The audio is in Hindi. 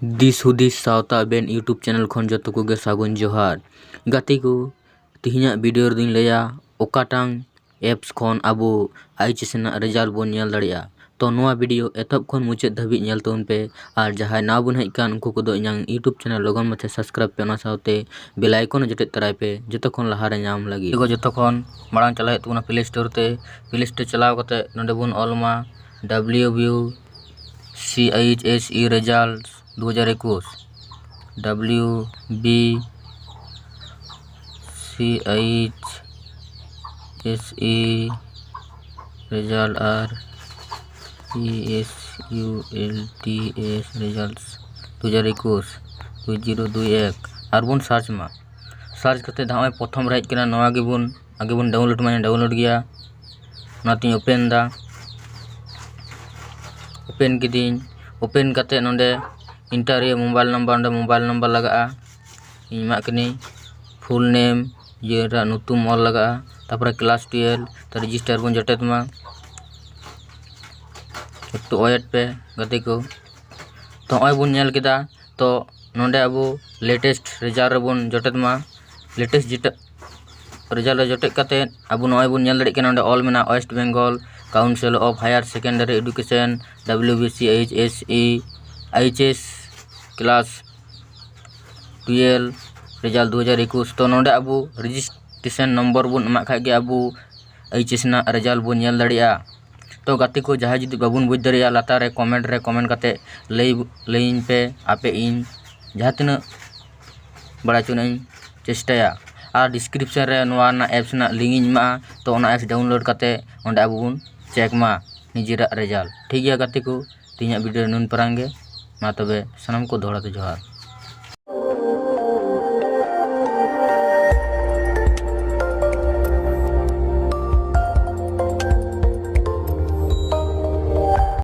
दिस हुदिस सावता बेन यूट्यूब चैनल खन जतो को गे सागुन जोहार गाते को तिहिना वीडियो दिन लया ओकाटांग एप्स खन आबो आईएचएस ना रिजल्ट बोन नेल दाड़िया तो नोआ वीडियो एतब खन मुचाद धाबी नेल तोन पे और जहां ना बोन हेज कान उनको को इनांग यूट्यूब चैनल लगन मथे सब्सक्राइब पे ना सावते बेल आइकन जटे तराय पे जतो खन लहारे नाम लगी एगो जतो खन मांग चला हेतुना प्ले स्टोर ते चलाव कते नंदे बोन ऑलमा WBCHSE रिजल्ट 2021 WBCHSE रिजल्ट और ESULTS रिजल्ट्स 2021 और बन सर्च मा सर्च करते धावे प्रथम राइट करना नवा के बन आगे बन डाउनलोड माने डाउनलोड गया नाती ओपन दा ओपन किदिन ओपन करते नोंडे इंटर मोबाइल नंबर लगा इमा कनी फुल नेम ये नुतुम ऑल लगा तापर क्लास 12 तो रजिस्टर बन जटेत मा तो ओएट पे गते को तो ओय बन नेल केदा तो नोंडे अबो लेटेस्ट रिजल्ट बन जटेत मा लेटेस्ट रिजल्ट जटेत कते अबो नोय बन नेल दड़े के नोंडे ऑल मेना West Bengal council of higher secondary education WBCHSE HS class 12 result 2021 तो नोंडे अबो रजिस्ट्रेशन नंबर बन एमा खागे अबो HS ना रिजल्ट बन नेल दाड़िया तो गाते को जहां जुदी बाबुन बुझ दाड़िया लातार रे कमेंट कते लईन पे आपे इन जहां तना बड़ा चुनाई चेष्टाया और डिस्क्रिप्शन रे नोआ ना एप्स ना लिंक इन मा तो ओना एप्स डाउनलोड कते ओंडे अबुन चेक मा निजेरा रिजल्ट ठीक गया गाते को तिना वीडियो नुन परांगे मा तबे सनम को दोहराते जोहार।